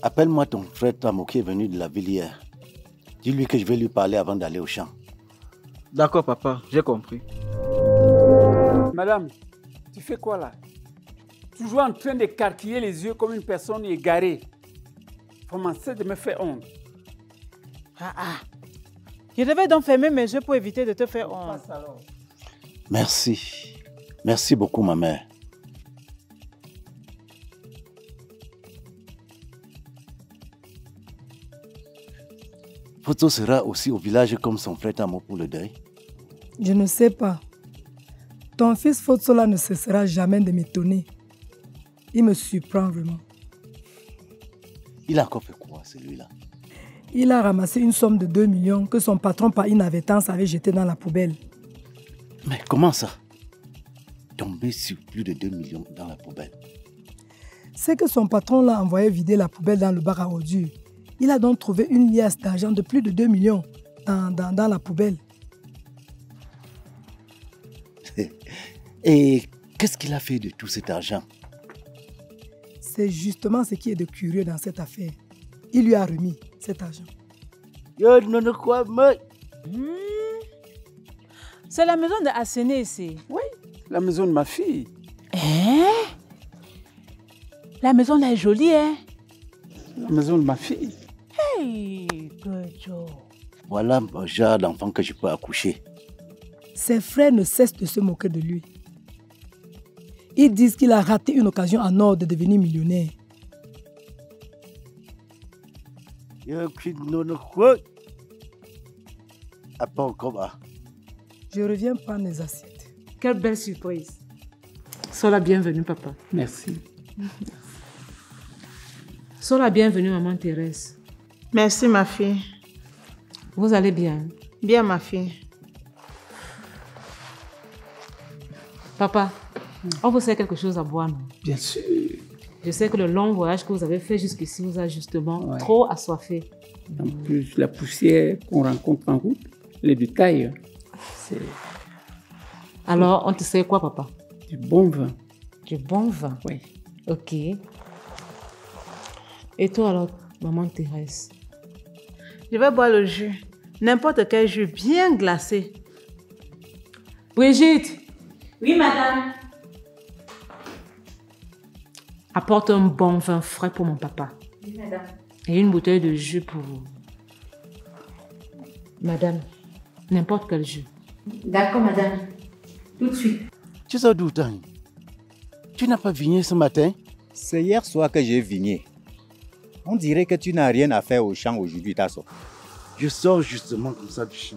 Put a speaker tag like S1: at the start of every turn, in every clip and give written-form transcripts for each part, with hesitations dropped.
S1: Appelle-moi ton frère Tamo qui est venu de la ville hier. Dis-lui que je vais lui parler avant d'aller au champ.
S2: D'accord, papa, j'ai compris.
S3: Madame, tu fais quoi là? Toujours en train d'écarquiller les yeux comme une personne égarée. Vraiment, c'est de me faire honte.
S4: Je devais donc fermer mes yeux pour éviter de te faire honte.
S1: Merci. Merci beaucoup, ma mère. Foto sera aussi au village comme son frère Tamo pour le deuil.
S5: Je ne sais pas. Ton fils Fotsola ne cessera jamais de m'étonner. Il me surprend vraiment.
S1: Il a encore fait quoi, celui-là?
S5: Il a ramassé une somme de 2 millions que son patron, par inadvertance, avait jetée dans la poubelle.
S1: Mais comment ça? Tomber sur plus de 2 millions dans la poubelle.
S5: C'est que son patron l'a envoyé vider la poubelle dans le bar à ordures. Il a donc trouvé une liasse d'argent de plus de 2 millions dans la poubelle.
S1: Et qu'est-ce qu'il a fait de tout cet argent?
S5: C'est justement ce qui est de curieux dans cette affaire. Il lui a remis cet argent.
S4: C'est la maison de Asséné ici.
S3: Oui, la maison de ma fille.
S4: La maison là est jolie, hein?
S3: La maison de ma fille.
S4: Hey, Gojo.
S1: Voilà le genre d'enfant que je peux accoucher.
S5: Ses frères ne cessent de se moquer de lui. Ils disent qu'il a raté une occasion en or de devenir millionnaire. Je reviens prendre les assiettes.
S4: Quelle belle surprise. Sois la bienvenue, papa.
S3: Merci.
S4: Sois la bienvenue, maman Thérèse.
S6: Merci, ma fille.
S4: Vous allez bien?
S6: Bien, ma fille.
S4: Papa, on vous sert quelque chose à boire, non?
S3: Bien sûr.
S4: Je sais que le long voyage que vous avez fait jusqu'ici vous a justement trop assoiffé.
S3: En plus, la poussière qu'on rencontre en route, les détails, c'est...
S4: Alors, on te sert quoi, papa?
S3: Du bon vin.
S4: Du bon vin?
S3: Oui.
S4: Ok. Et toi alors, maman Thérèse?
S6: Je vais boire le jus. N'importe quel jus bien glacé.
S4: Brigitte!
S6: Oui, madame.
S4: Apporte un bon vin frais pour mon papa.
S6: Oui, madame.
S4: Et une bouteille de jus pour vous. Madame, n'importe quel jus.
S6: D'accord, madame. Tout de suite.
S1: Tu sors d'où, Tani? Tu n'as pas vigné ce matin?
S7: C'est hier soir que j'ai vigné. On dirait que tu n'as rien à faire au champ aujourd'hui, Tasso.
S1: Je sors justement comme ça du champ,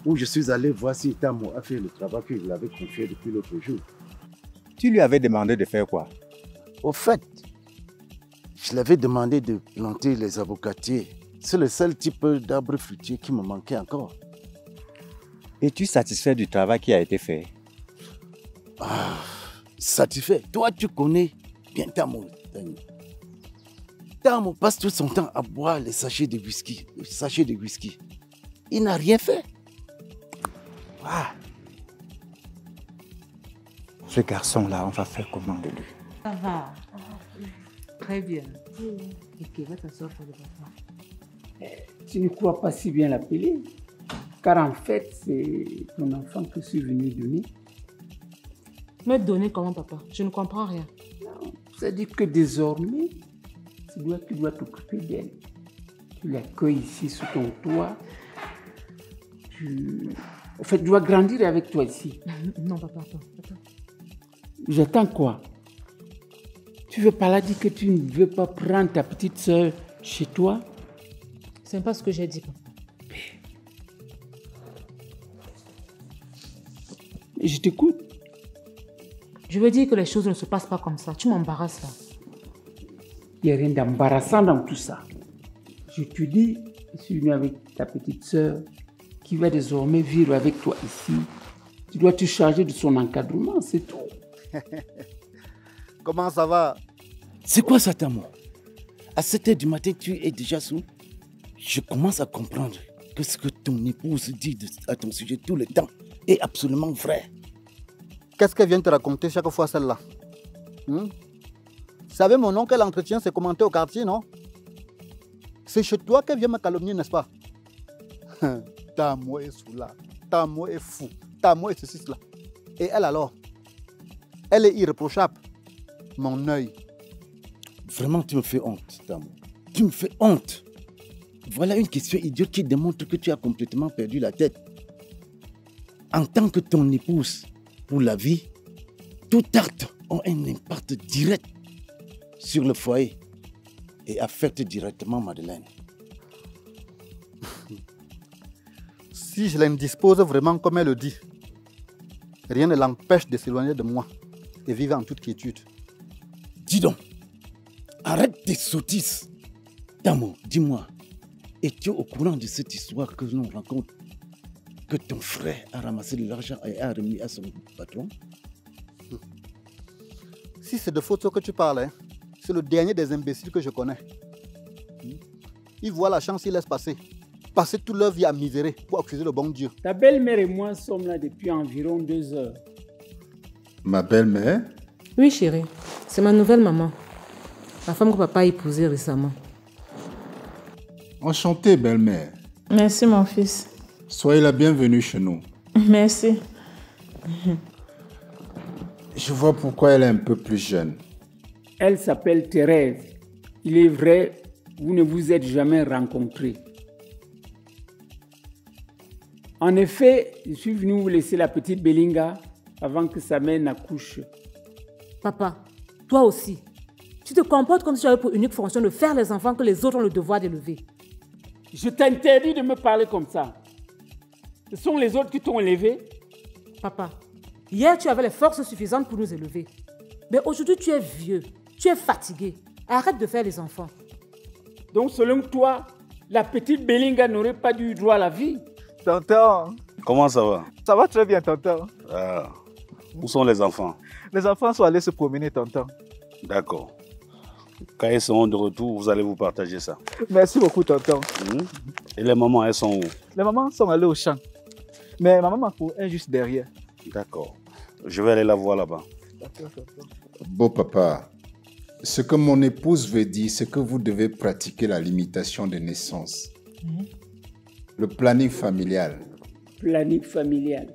S1: où je suis allé voir si Tamo a fait le travail que je lui avais confié depuis l'autre jour.
S7: Tu lui avais demandé de faire quoi?
S1: Au fait, je lui avais demandé de planter les avocatiers. C'est le seul type d'arbre fruitier qui me manquait encore.
S7: Es-tu satisfait du travail qui a été fait?
S1: Satisfait. Toi, tu connais bien Tamo. Tamo passe tout son temps à boire les sachets de whisky. Il n'a rien fait.
S7: Ce garçon-là, on va faire comment de lui?
S4: Ça va. Très bien. Ok, va t'asseoir pour le papa.
S3: Tu ne crois pas si bien l'appeler, car en fait, c'est ton enfant que je suis venu donner.
S4: Me donner comment, papa? Je ne comprends rien.
S3: Non, c'est-à-dire que désormais, tu dois t'occuper d'elle. Tu l'accueilles ici sous ton toit. Tu dois grandir avec toi ici.
S4: Non, papa, attends.
S3: J'attends quoi? Tu veux par là dire que tu ne veux pas prendre ta petite soeur chez toi?
S4: C'est pas ce que j'ai dit, papa.
S3: Je t'écoute.
S4: Je veux dire que les choses ne se passent pas comme ça. Tu m'embarrasses là.
S3: Il n'y a rien d'embarrassant dans tout ça. Je te dis, je suis venu avec ta petite sœur qui va désormais vivre avec toi ici. Tu dois te charger de son encadrement, c'est tout.
S7: Comment ça va?
S1: C'est quoi ça, Tamo? À 7h du matin, tu es déjà sous? Je commence à comprendre que ce que ton épouse dit à ton sujet tout le temps est absolument vrai.
S7: Qu'est-ce qu'elle vient te raconter chaque fois, celle-là?
S8: Vous savez, mon nom, quel entretien s'est commenté au quartier, non? C'est chez toi qu'elle vient me calomnier, n'est-ce pas? Tamo est sous là, Tamo est fou, Tamo est ceci, cela. Et elle alors? Elle est irréprochable. Mon œil.
S1: Vraiment, tu me fais honte, Tamo. Tu me fais honte. Voilà une question idiote qui démontre que tu as complètement perdu la tête. En tant que ton épouse, pour la vie, tout acte a un impact direct sur le foyer et affecte directement Madeleine.
S8: Si je l'indispose vraiment comme elle le dit, rien ne l'empêche de s'éloigner de moi et vivre en toute quiétude.
S1: Dis donc, arrête tes sottises. Tamo, dis-moi, es-tu au courant de cette histoire que l'on raconte? Que ton frère a ramassé de l'argent et a remis à son patron?
S8: Si c'est de faute ce que tu parles, hein, c'est le dernier des imbéciles que je connais. Ils voient la chance, ils laissent passer. Passer toute leur vie à misérer pour accuser le bon Dieu.
S3: Ta belle-mère et moi sommes là depuis environ 2 heures.
S9: Ma belle-mère?
S4: Oui, chérie. C'est ma nouvelle maman. La femme que papa a épousée récemment.
S9: Enchanté, belle-mère.
S6: Merci, mon fils.
S9: Soyez la bienvenue chez nous.
S6: Merci.
S9: Je vois pourquoi elle est un peu plus jeune.
S3: Elle s'appelle Thérèse. Il est vrai, vous ne vous êtes jamais rencontrés. En effet, je suis venu vous laisser la petite Belinga avant que sa mère n'accouche.
S4: Papa, toi aussi. Tu te comportes comme si tu avais pour unique fonction de faire les enfants que les autres ont le devoir d'élever.
S3: Je t'interdis de me parler comme ça. Ce sont les autres qui t'ont élevé.
S4: Papa, hier tu avais les forces suffisantes pour nous élever. Mais aujourd'hui tu es vieux, tu es fatigué. Arrête de faire les enfants.
S3: Donc selon toi, la petite Belinga n'aurait pas eu droit à la vie?
S10: Tonton.
S11: Comment ça va?
S10: Ça va très bien, tonton.
S11: Ah. Où sont les enfants?
S10: Les enfants sont allés se promener, tonton.
S11: D'accord. Quand ils seront de retour, vous allez vous partager ça.
S10: Merci beaucoup, tonton.
S11: Et les mamans, elles sont où?
S10: Les mamans sont allées au champ. Mais ma maman est juste derrière.
S11: D'accord. Je vais aller la voir là-bas.
S10: D'accord, tonton.
S9: Beau papa, ce que mon épouse veut dire, c'est que vous devez pratiquer la limitation de naissance. Le planning familial.
S3: Planning familial.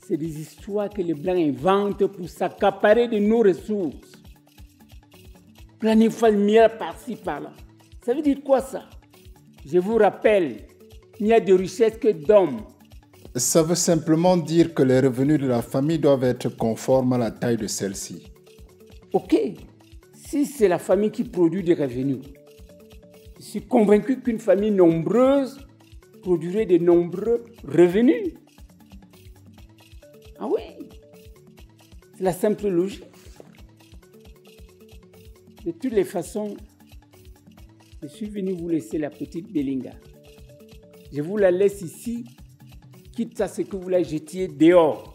S3: C'est des histoires que les Blancs inventent pour s'accaparer de nos ressources. Planning familial par-ci, par-là. Ça veut dire quoi ça? Je vous rappelle, il n'y a de richesse que d'hommes.
S9: Ça veut simplement dire que les revenus de la famille doivent être conformes à la taille de celle-ci.
S3: Ok, si c'est la famille qui produit des revenus, je suis convaincu qu'une famille nombreuse produirait de nombreux revenus. Ah oui, c'est la simple logique. De toutes les façons, je suis venu vous laisser la petite Belinga. Je vous la laisse ici, quitte à ce que vous la jetiez dehors.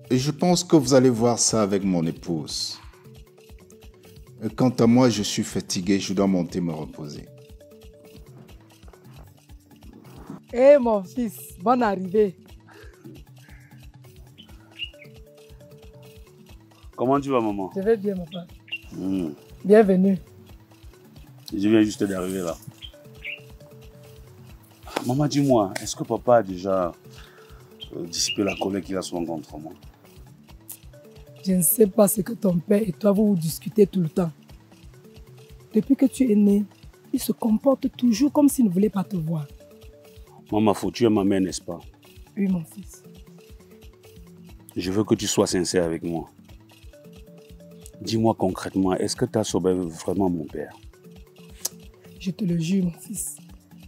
S9: Et je pense que vous allez voir ça avec mon épouse. Et quant à moi, je suis fatigué, je dois monter me reposer.
S5: Eh mon fils, bonne arrivée.
S11: Comment tu vas, maman?
S5: Je vais bien, mon père. Bienvenue.
S11: Je viens juste d'arriver là. Maman, dis-moi, est-ce que papa a déjà dissipé la colère qu'il a souvent contre moi?
S5: Je ne sais pas ce que ton père et toi vous discutez tout le temps. Depuis que tu es né, il se comporte toujours comme s'il ne voulait pas te voir.
S11: Maman, faut tu es ma mère, n'est-ce pas?
S5: Oui, mon fils.
S11: Je veux que tu sois sincère avec moi. Dis-moi concrètement, est-ce que Tassob est vraiment mon père?
S5: Je te le jure, mon fils.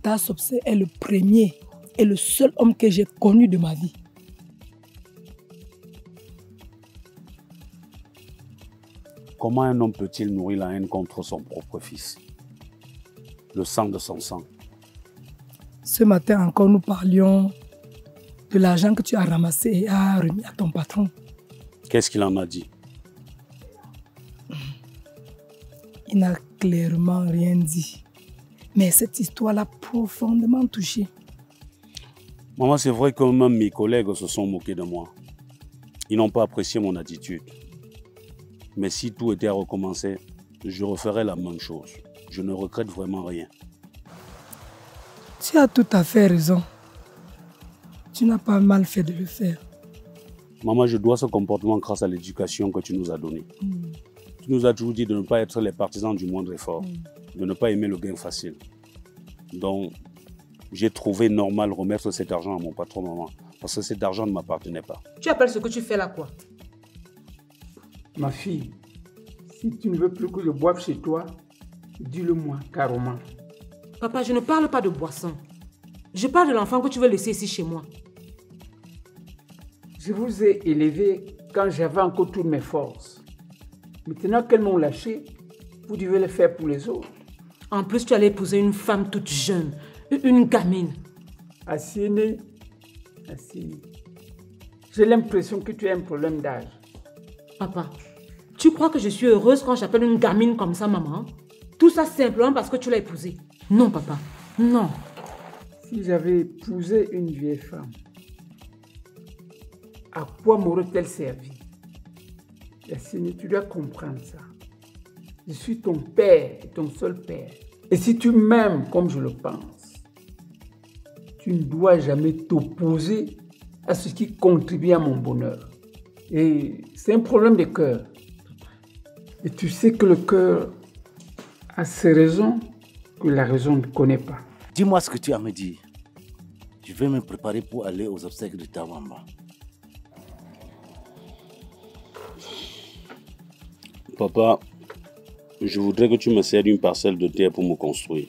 S5: Tassob est le premier et le seul homme que j'ai connu de ma vie.
S11: Comment un homme peut-il nourrir la haine contre son propre fils? Le sang de son sang.
S5: Ce matin encore, nous parlions de l'argent que tu as ramassé et as remis à ton patron.
S11: Qu'est-ce qu'il en a dit?
S5: Il n'a clairement rien dit. Mais cette histoire l'a profondément touché.
S11: Maman, c'est vrai que même mes collègues se sont moqués de moi. Ils n'ont pas apprécié mon attitude. Mais si tout était à recommencer, je referais la même chose. Je ne regrette vraiment rien.
S5: Tu as tout à fait raison. Tu n'as pas mal fait de le faire.
S11: Maman, je dois ce comportement grâce à l'éducation que tu nous as donnée. Tu nous as toujours dit de ne pas être les partisans du moindre effort, de ne pas aimer le gain facile. Donc, j'ai trouvé normal remettre cet argent à mon patron, maman, parce que cet argent ne m'appartenait pas.
S4: Tu appelles ce que tu fais là quoi?
S3: Ma fille, si tu ne veux plus que je boive chez toi, dis-le-moi carrément.
S4: Papa, je ne parle pas de boisson. Je parle de l'enfant que tu veux laisser ici chez moi.
S3: Je vous ai élevé quand j'avais encore toutes mes forces. Maintenant qu'elles m'ont lâché, vous devez le faire pour les autres.
S4: En plus, tu allais épouser une femme toute jeune, une gamine.
S3: Assine, j'ai l'impression que tu as un problème d'âge.
S4: Papa, tu crois que je suis heureuse quand j'appelle une gamine comme ça, maman? Tout ça simplement parce que tu l'as épousée. Non, papa, non.
S3: Si j'avais épousé une vieille femme, à quoi m'aurait-elle servi? Yacine, tu dois comprendre ça. Je suis ton père et ton seul père. Et si tu m'aimes comme je le pense, tu ne dois jamais t'opposer à ce qui contribue à mon bonheur. Et c'est un problème de cœur. Et tu sais que le cœur a ses raisons que la raison ne connaît pas.
S1: Dis-moi ce que tu as à me dire. Je vais me préparer pour aller aux obsèques de ta maman.
S11: Papa, je voudrais que tu me cèdes une parcelle de terre pour me construire.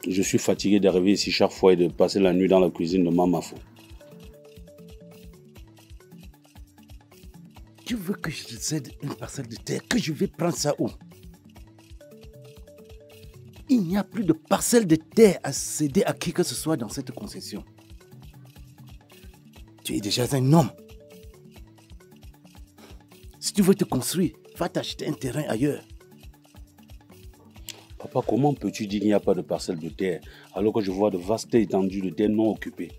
S11: Je suis fatigué d'arriver ici chaque fois et de passer la nuit dans la cuisine de Mamafo.
S1: Tu veux que je te cède une parcelle de terre? Que je vais prendre ça où? Il n'y a plus de parcelle de terre à céder à qui que ce soit dans cette concession. Tu es déjà un homme. Si tu veux te construire, va t'acheter un terrain ailleurs.
S11: Papa, comment peux-tu dire qu'il n'y a pas de parcelle de terre alors que je vois de vastes étendues de terre non occupées?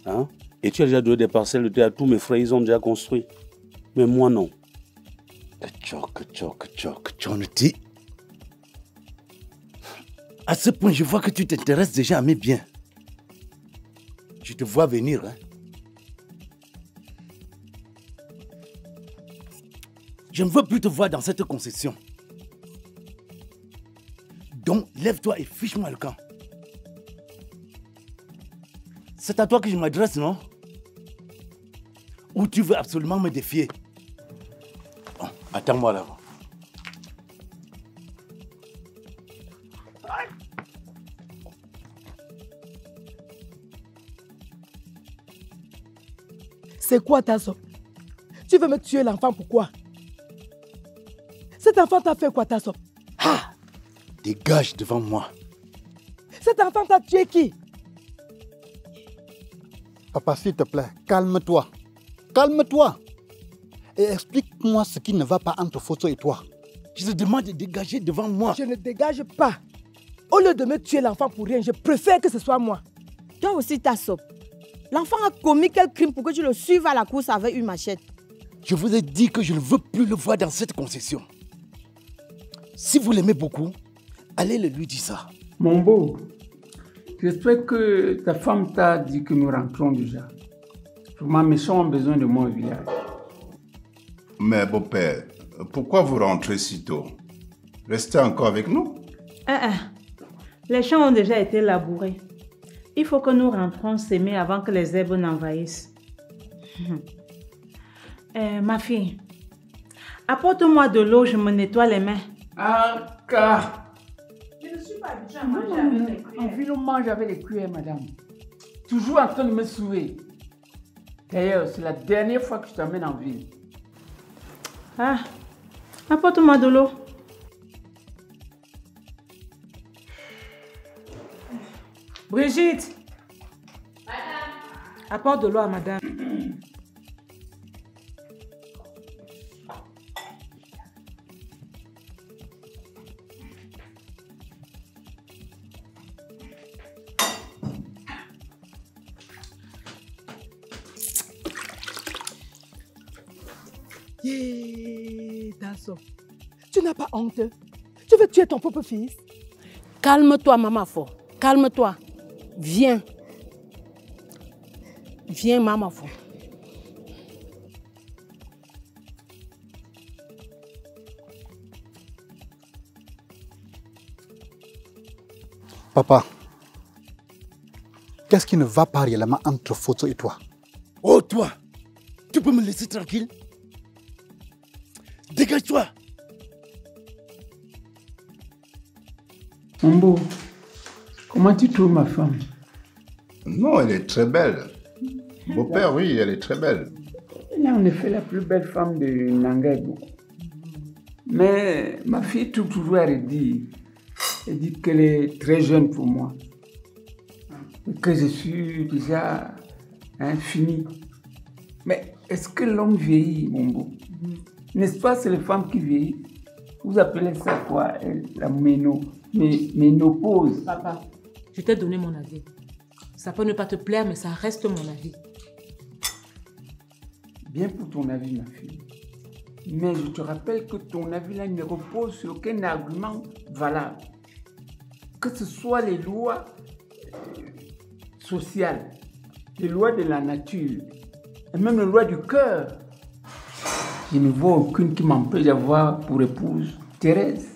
S11: Hein? Et tu as déjà donné des parcelles de terre à tous mes frères, ils ont déjà construit. Mais moi, non.
S1: Tchonti. À ce point, je vois que tu t'intéresses déjà à mes biens. Je te vois venir, hein. Je ne veux plus te voir dans cette concession. Donc, lève-toi et fiche-moi le camp. C'est à toi que je m'adresse, non? Ou tu veux absolument me défier? Bon, attends-moi là-bas.
S5: C'est quoi ta somme? Tu veux me tuer l'enfant, pourquoi? Cet enfant t'a fait quoi, ta somme? Ah!
S1: Dégage devant moi.
S5: Cet enfant t'a tué qui?
S8: Papa, s'il te plaît, calme-toi. Calme-toi. Et explique-moi ce qui ne va pas entre Fosso et toi.
S1: Je te demande de dégager devant moi.
S5: Je ne dégage pas. Au lieu de me tuer l'enfant pour rien, je préfère que ce soit moi.
S12: Toi aussi, ta sope. L'enfant a commis quel crime pour que tu le suives à la course avec une machette?
S1: Je vous ai dit que je ne veux plus le voir dans cette concession. Si vous l'aimez beaucoup, allez le lui dire ça.
S3: Mon beau, j'espère que ta femme t'a dit que nous rentrons déjà. Vraiment, mes gens ont besoin de moi au village.
S9: Mais beau-père, pourquoi vous rentrez si tôt? Restez encore avec nous.
S6: Les champs ont déjà été labourés. Il faut que nous rentrons s'aimer avant que les herbes n'envahissent. Ma fille, apporte-moi de l'eau, je me nettoie les mains.
S3: Anka!
S6: Je ne suis pas habituée à manger avec les cuillères.
S3: En ville, on mange avec les cuillères, madame. Toujours en train de me saouler. D'ailleurs, c'est la dernière fois que je t'emmène en ville.
S6: Apporte-moi de l'eau.
S4: Brigitte! Apporte de l'eau à madame.
S5: Tasso, tu n'as pas honte? Tu veux tuer ton propre fils?
S13: Calme-toi, maman Fo. Calme-toi. Viens. Viens, maman Fo.
S8: Papa, qu'est-ce qui ne va pas réellement entre Foto et toi?
S1: Oh, toi, tu peux me laisser tranquille? Dégage-toi!
S3: Mambo, comment tu trouves ma femme?
S9: Non, elle est très belle. Beau-père, oui, elle est très belle.
S3: Elle est en effet la plus belle femme de Nangaïbo. Mais ma fille trouve toujours à redire. Elle dit qu'elle est très jeune pour moi. Et que je suis déjà fini. Mais est-ce que l'homme vieillit, Mambo? N'est-ce pas, c'est les femmes qui vieillissent? Vous appelez ça quoi? La ménopause.
S4: Papa, je t'ai donné mon avis. Ça peut ne pas te plaire, mais ça reste mon avis.
S3: Bien pour ton avis, ma fille. Mais je te rappelle que ton avis-là ne repose sur aucun argument valable. Que ce soit les lois sociales, les lois de la nature, et même les lois du cœur. Je ne vois aucune qui m'empêche d'avoir pour épouse Thérèse.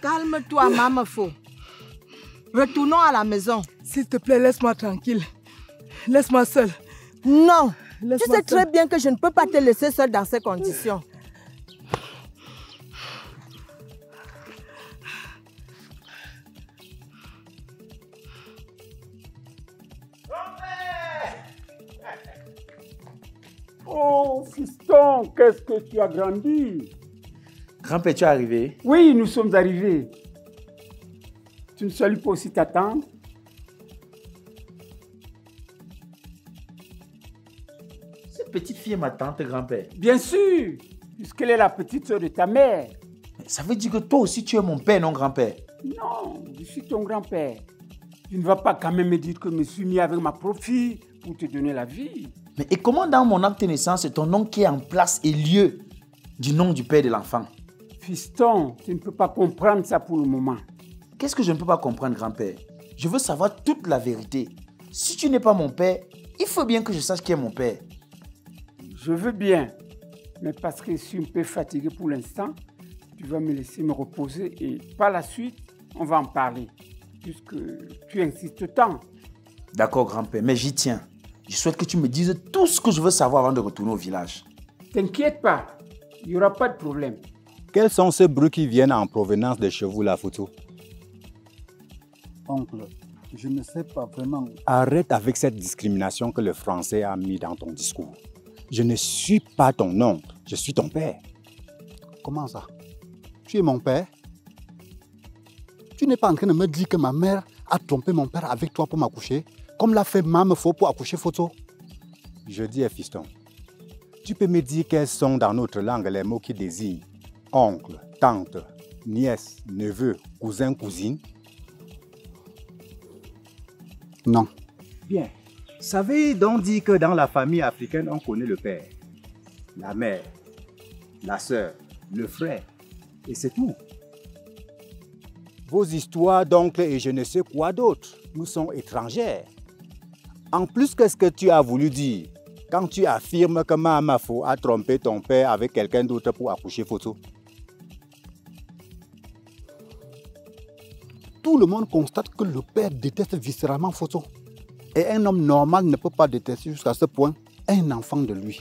S12: Calme-toi, maman Fo. Retournons à la maison.
S5: S'il te plaît, laisse-moi tranquille. Laisse-moi seule.
S12: Non, tu sais très bien que je ne peux pas te laisser seule dans ces conditions.
S3: Oh, fiston, qu'est-ce que tu as grandi?
S2: Grand-père, tu es arrivé?
S3: Oui, nous sommes arrivés. Tu ne salues pas aussi ta tante?
S2: Cette petite fille est ma tante, grand-père.
S3: Bien sûr, puisqu'elle est la petite soeur de ta mère.
S2: Ça veut dire que toi aussi tu es mon père, non, grand-père?
S3: Non, je suis ton grand-père. Tu ne vas pas quand même me dire que je me suis mis avec ma propre fille pour te donner la vie.
S2: Mais et comment dans mon acte de naissance, c'est ton nom qui est en place et lieu du nom du père de l'enfant?
S3: Fiston, tu ne peux pas comprendre ça pour le moment.
S2: Qu'est-ce que je ne peux pas comprendre, grand-père? Je veux savoir toute la vérité. Si tu n'es pas mon père, il faut bien que je sache qui est mon père.
S3: Je veux bien, mais parce que je suis un peu fatigué pour l'instant, tu vas me laisser me reposer et par la suite, on va en parler, puisque tu insistes tant.
S2: D'accord, grand-père, mais j'y tiens. Je souhaite que tu me dises tout ce que je veux savoir avant de retourner au village.
S3: T'inquiète pas, il n'y aura pas de problème.
S7: Quels sont ces bruits qui viennent en provenance de chez vous, la photo?
S8: Oncle, je ne sais pas vraiment.
S7: Arrête avec cette discrimination que le français a mis dans ton discours. Je ne suis pas ton oncle, je suis ton père.
S8: Comment ça? Tu es mon père? Tu n'es pas en train de me dire que ma mère a trompé mon père avec toi pour m'accoucher, comme l'a fait Maman Fo pour accoucher Photo?
S7: Je dis, fiston, tu peux me dire quels sont dans notre langue les mots qui désignent oncle, tante, nièce, neveu, cousin, cousine?
S8: Non.
S7: Bien. Ça veut donc dire que dans la famille africaine, on connaît le père, la mère, la sœur, le frère, et c'est tout. Vos histoires d'oncles et je ne sais quoi d'autre nous sont étrangères. En plus, qu'est-ce que tu as voulu dire quand tu affirmes que Maman Fo a trompé ton père avec quelqu'un d'autre pour accoucher Photo?
S8: Tout le monde constate que le père déteste viscéralement Photo. Et un homme normal ne peut pas détester jusqu'à ce point un enfant de lui.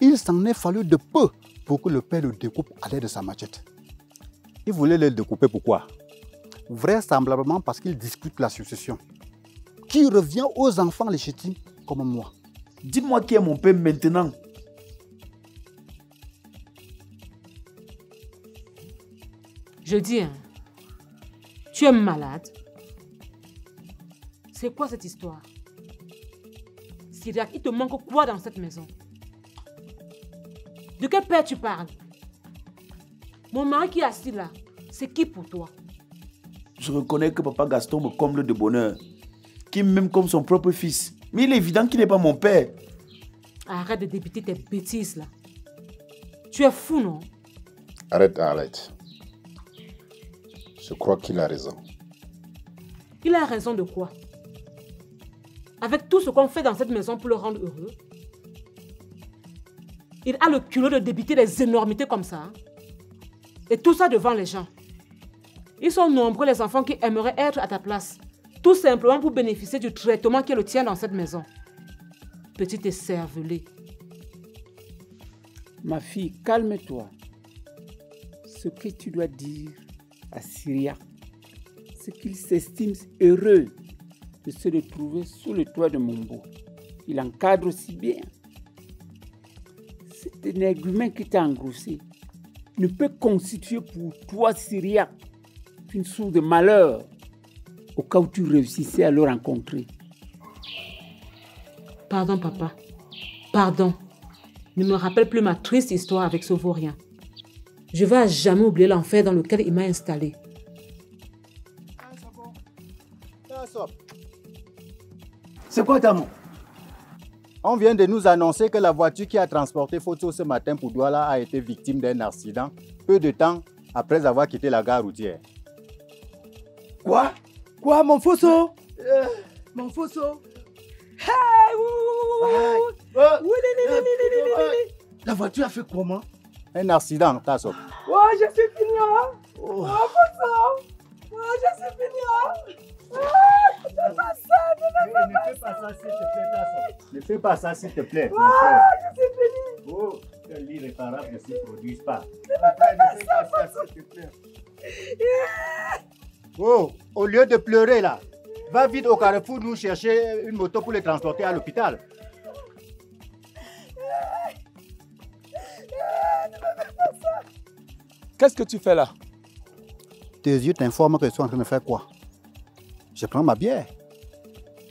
S8: Il s'en est fallu de peu pour que le père le découpe à l'aide de sa machette.
S7: Il voulait le découper pourquoi?
S8: Vraisemblablement parce qu'il discute la succession. qui revient aux enfants légitimes comme moi.
S2: Dites-moi qui est mon père maintenant.
S4: Je dis, hein, tu es malade. C'est quoi cette histoire? Syriac, il te manque quoi dans cette maison? De quel père tu parles? Mon mari qui est assis là, c'est qui pour toi?
S2: Je reconnais que papa Gaston me comble de bonheur, qu'il m'aime comme son propre fils. Mais il est évident qu'il n'est pas mon père.
S4: Arrête de débiter tes bêtises là. Tu es fou, non?
S9: Arrête. Je crois qu'il a raison.
S4: Il a raison de quoi? Avec tout ce qu'on fait dans cette maison pour le rendre heureux, il a le culot de débiter des énormités comme ça. Hein? Et tout ça devant les gens. Ils sont nombreux les enfants qui aimeraient être à ta place. Tout simplement pour bénéficier du traitement qui est le tien dans cette maison. Petite écervelée.
S3: Ma fille, calme-toi. Ce que tu dois dire à Syria, c'est qu'il s'estime heureux de se retrouver sous le toit de Mombo. Il encadre si bien. Cet énergumène qui t'a engrossé ne peut constituer pour toi, Syria, qu'une source de malheur au cas où tu réussissais à le rencontrer.
S4: Pardon, papa. Pardon. Ne me rappelle plus ma triste histoire avec ce vaurien. Je vais à jamais oublier l'enfer dans lequel il m'a installé.
S1: C'est quoi, Tamo?
S7: On vient de nous annoncer que la voiture qui a transporté Foto ce matin pour Douala a été victime d'un accident peu de temps après avoir quitté la gare routière.
S1: Quoi? Quoi, mon Fosso? Mon Fosso? Hey! La voiture a fait comment?
S7: Un accident, Tasso.
S5: Oh, je suis fini, hein? Oh, Fosso! Oh, je suis fini, hein? Ne fais pas ça,
S7: ne fais pas ça, s'il te plaît, Tasso. Ne fais pas ça, s'il te plaît.
S5: Je suis fini.
S7: Oh, que l'irréparable ne se produise pas.
S5: Ne fais pas ça, s'il te plaît.
S7: Oh, au lieu de pleurer là, va vite au carrefour nous chercher une moto pour les transporter à l'hôpital.
S10: Qu'est-ce que tu fais là?
S8: Tes yeux t'informent que je suis en train de faire quoi? Je prends ma bière.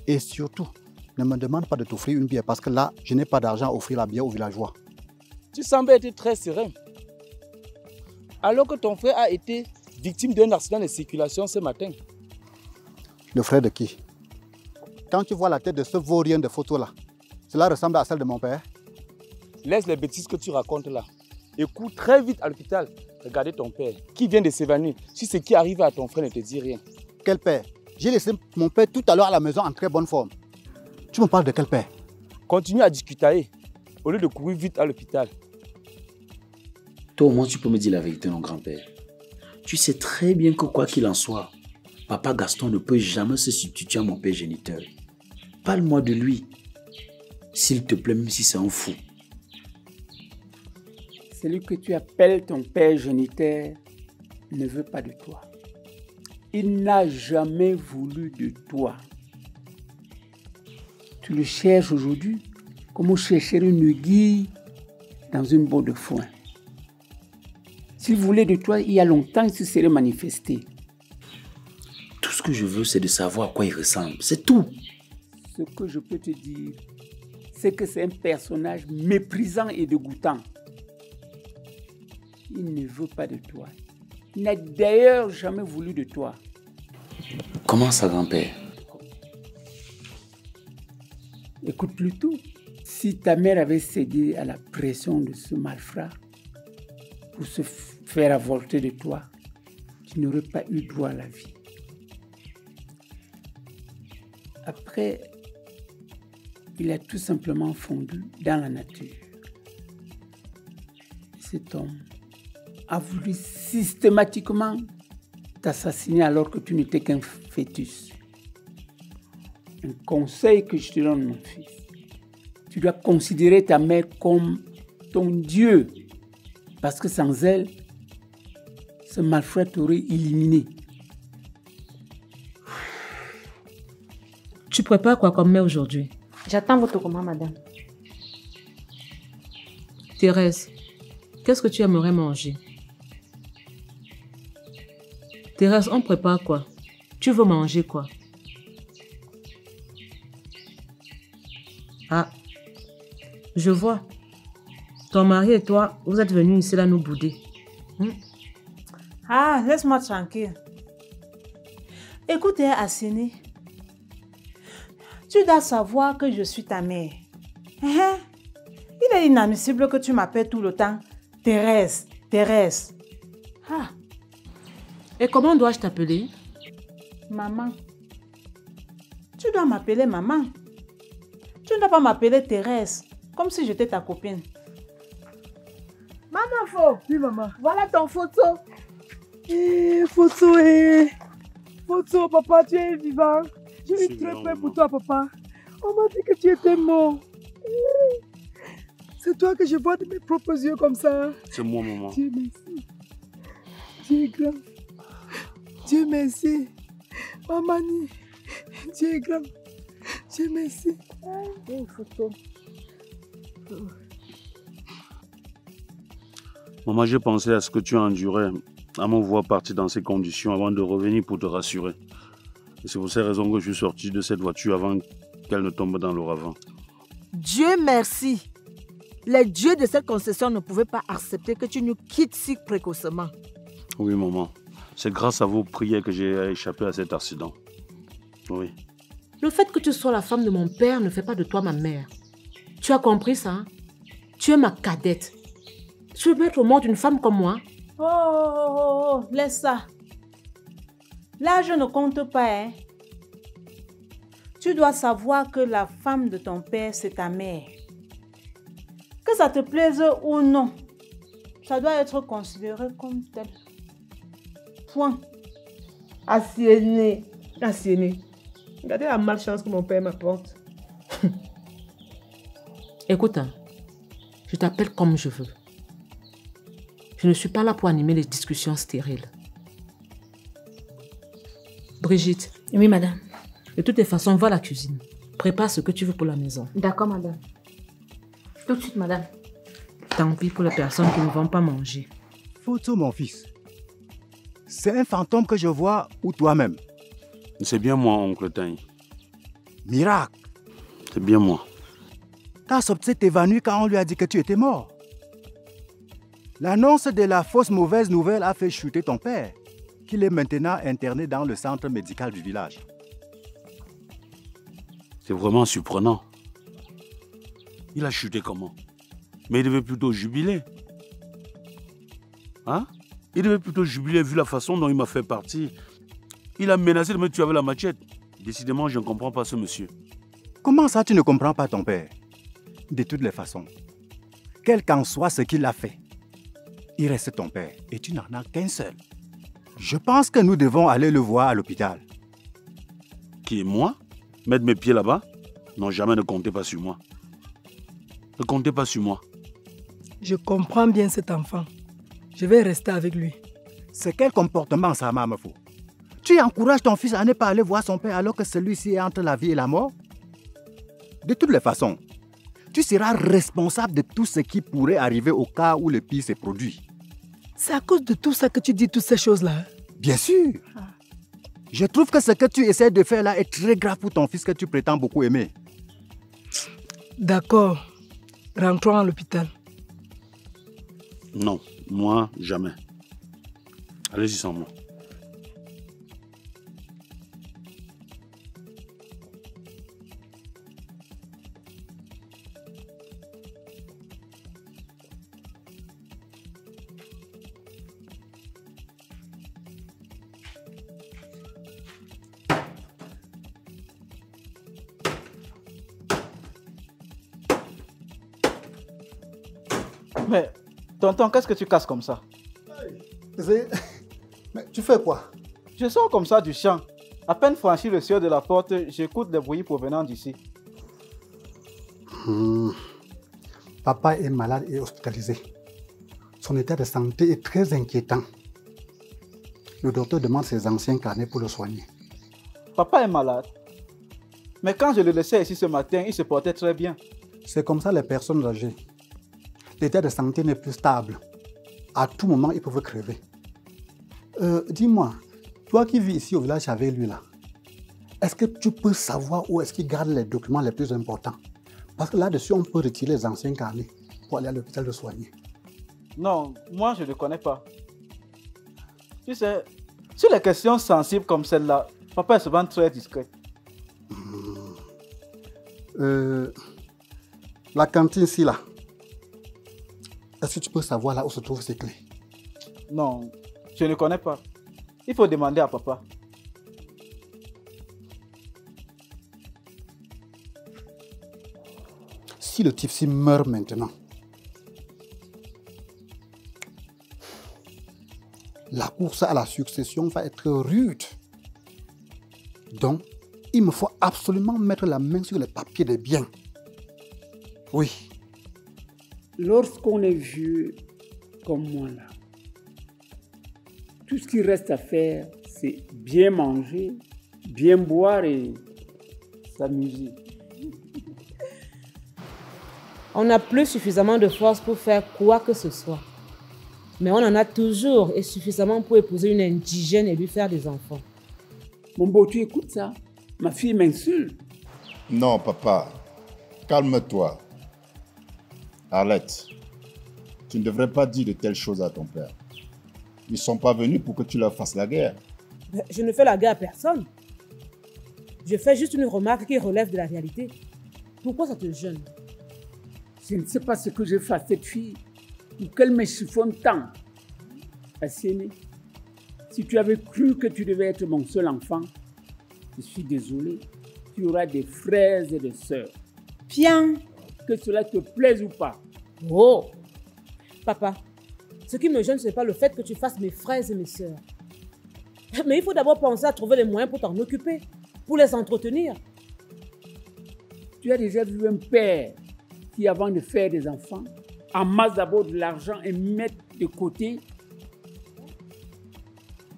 S8: Et surtout, ne me demande pas de t'offrir une bière parce que là, je n'ai pas d'argent à offrir la bière aux villageois.
S10: Tu sembles être très serein. Alors que ton frère a été victime d'un accident de circulation ce matin.
S8: Le frère de qui? Quand tu vois la tête de ce vaurien de photo là, cela ressemble à celle de mon père.
S10: Laisse les bêtises que tu racontes là. Et cours très vite à l'hôpital. Regardez ton père, qui vient de s'évanouir. Si ce qui arrive à ton frère ne te dit rien.
S8: Quel père? J'ai laissé mon père tout à l'heure à la maison en très bonne forme. Tu me parles de quel père?
S10: Continue à discuter au lieu de courir vite à l'hôpital.
S14: Toi au moins tu peux me dire la vérité, mon grand-père. Tu sais très bien que quoi qu'il en soit, papa Gaston ne peut jamais se substituer à mon père géniteur. Parle-moi de lui, s'il te plaît, même si c'est un fou.
S3: Celui que tu appelles ton père géniteur ne veut pas de toi. Il n'a jamais voulu de toi. Tu le cherches aujourd'hui comme on chercherait une aiguille dans une botte de foin. S'il voulait de toi, il y a longtemps, il se serait manifesté.
S14: Tout ce que je veux, c'est de savoir à quoi il ressemble. C'est tout.
S3: Ce que je peux te dire, c'est que c'est un personnage méprisant et dégoûtant. Il ne veut pas de toi. Il n'a d'ailleurs jamais voulu de toi.
S14: Comment ça, grand-père?
S3: Écoute plutôt. Si ta mère avait cédé à la pression de ce malfrat pour se faire avorter de toi, tu n'aurais pas eu droit à la vie. Après, il a tout simplement fondu dans la nature. Cet homme a voulu systématiquement t'assassiner alors que tu n'étais qu'un fœtus. Un conseil que je te donne, mon fils. Tu dois considérer ta mère comme ton Dieu. Parce que sans elle, ce malfrat t'aurait éliminé.
S4: Tu prépares quoi comme mets aujourd'hui?
S6: J'attends votre commande, madame.
S4: Thérèse, qu'est-ce que tu aimerais manger? Thérèse, on prépare quoi? Tu veux manger quoi? Ah, je vois. Ton mari et toi, vous êtes venus ici là nous bouder.
S6: Ah, laisse-moi tranquille. Écoute, Assini, tu dois savoir que je suis ta mère. Il est inadmissible que tu m'appelles tout le temps Thérèse, Thérèse. Ah.
S4: Et comment dois-je t'appeler?
S6: Maman. Tu dois m'appeler maman. Tu ne dois pas m'appeler Thérèse, comme si j'étais ta copine.
S5: Maman Fo. Oui, maman.
S6: Voilà ton photo.
S5: Photo, Photo, papa, tu es vivant. Je suis très peur pour toi, papa. On m'a dit que tu étais mort. C'est toi que je vois de mes propres yeux comme ça.
S11: C'est moi, maman.
S5: Dieu merci. Dieu est grand. Dieu merci. Maman, Dieu est grand. Dieu merci.
S6: Une photo.
S11: Maman, j'ai pensé à ce que tu as enduré, à me voir partir dans ces conditions avant de revenir pour te rassurer. Et c'est pour ces raisons que je suis sorti de cette voiture avant qu'elle ne tombe dans le ravin.
S12: Dieu merci. Les dieux de cette concession ne pouvaient pas accepter que tu nous quittes si précocement.
S11: Oui, maman. C'est grâce à vos prières que j'ai échappé à cet accident. Oui.
S4: Le fait que tu sois la femme de mon père ne fait pas de toi ma mère. Tu as compris ça, hein? Tu es ma cadette. Tu veux mettre au monde une femme comme moi?
S6: Oh, laisse ça. L'âge ne compte pas, hein. Tu dois savoir que la femme de ton père, c'est ta mère. Que ça te plaise ou non, ça doit être considéré comme tel. Point.
S4: Assiéné. Regardez la malchance que mon père m'apporte. Écoute, hein, je t'appelle comme je veux. Je ne suis pas là pour animer les discussions stériles. Brigitte.
S13: Oui, madame.
S4: De toutes les façons, va à la cuisine. Prépare ce que tu veux pour la maison.
S13: D'accord, madame. Tout de suite, madame.
S4: Tant pis pour les personnes qui ne vont pas manger.
S8: Photo, mon fils. C'est un fantôme que je vois ou toi-même?
S11: C'est bien moi, oncle Tain.
S8: Miracle.
S11: C'est bien moi.
S8: Kasop s'est évanoui quand on lui a dit que tu étais mort. L'annonce de la fausse mauvaise nouvelle a fait chuter ton père, qu'il est maintenant interné dans le centre médical du village.
S11: C'est vraiment surprenant. Il a chuté comment? Mais il devait plutôt jubiler. Hein? Il devait plutôt jubiler vu la façon dont il m'a fait partir. Il a menacé de me tuer avec la machette. Décidément, je ne comprends pas ce monsieur.
S8: Comment ça, tu ne comprends pas ton père? De toutes les façons, quel qu'en soit ce qu'il a fait, il reste ton père et tu n'en as qu'un seul. Je pense que nous devons aller le voir à l'hôpital.
S11: Qui est moi? Mettre mes pieds là-bas? Non, jamais ne comptez pas sur moi. Ne comptez pas sur moi.
S5: Je comprends bien cet enfant. Je vais rester avec lui.
S8: C'est quel comportement ça, Mamafo? Tu encourages ton fils à ne pas aller voir son père alors que celui-ci est entre la vie et la mort? De toutes les façons, tu seras responsable de tout ce qui pourrait arriver au cas où le pire s'est produit.
S5: C'est à cause de tout ça que tu dis toutes ces choses-là?
S8: Bien sûr. Je trouve que ce que tu essaies de faire là est très grave pour ton fils que tu prétends beaucoup aimer.
S5: D'accord. Rentrons à l'hôpital.
S11: Non, moi, jamais. Allez-y sans moi.
S2: Mais, tonton, qu'est-ce que tu casses comme ça?
S8: Mais tu fais quoi?
S2: Je sors comme ça du champ. À peine franchi le seuil de la porte, j'écoute les bruits provenant d'ici.
S15: Papa est malade et hospitalisé. Son état de santé est très inquiétant. Le docteur demande ses anciens carnets pour le soigner.
S2: Papa est malade? Mais quand je le laissais ici ce matin, il se portait très bien.
S15: C'est comme ça les personnes âgées. L'état de santé n'est plus stable. À tout moment, ils peuvent crever. Dis-moi, toi qui vis ici au village avec lui là, est-ce que tu peux savoir où est-ce qu'il garde les documents les plus importants? Parce que là-dessus, on peut retirer les anciens carnets pour aller à l'hôpital de soigner.
S2: Non, moi je ne le connais pas. Tu sais, sur les questions sensibles comme celle-là, papa est souvent très discret.
S15: La cantine ici là, est-ce que tu peux savoir là où se trouvent ces clés?
S2: Non, je ne connais pas. Il faut demander à papa.
S15: Si le type-ci meurt maintenant, la course à la succession va être rude. Donc, il me faut absolument mettre la main sur les papiers des biens. Oui.
S3: Lorsqu'on est vieux comme moi là, tout ce qui reste à faire, c'est bien manger, bien boire et s'amuser.
S4: On n'a plus suffisamment de force pour faire quoi que ce soit. Mais on en a toujours et suffisamment pour épouser une indigène et lui faire des enfants.
S3: Mon beau, tu écoutes ça? Ma fille m'insulte.
S9: Non, papa. Calme-toi. Arlette, tu ne devrais pas dire de telles choses à ton père. Ils ne sont pas venus pour que tu leur fasses la guerre.
S4: Je ne fais la guerre à personne. Je fais juste une remarque qui relève de la réalité. Pourquoi ça te gêne?
S3: Je ne sais pas ce que je fais à cette fille pour qu'elle me chiffonne tant. Asiene, si tu avais cru que tu devais être mon seul enfant, je suis désolé, tu auras des frères et des sœurs.
S4: Bien.
S3: Que cela te plaise ou pas.
S4: Oh, papa, ce qui me gêne, ce n'est pas le fait que tu fasses mes frères et mes sœurs. Mais il faut d'abord penser à trouver les moyens pour t'en occuper, pour les entretenir.
S3: Tu as déjà vu un père qui, avant de faire des enfants, amasse d'abord de l'argent et met de côté.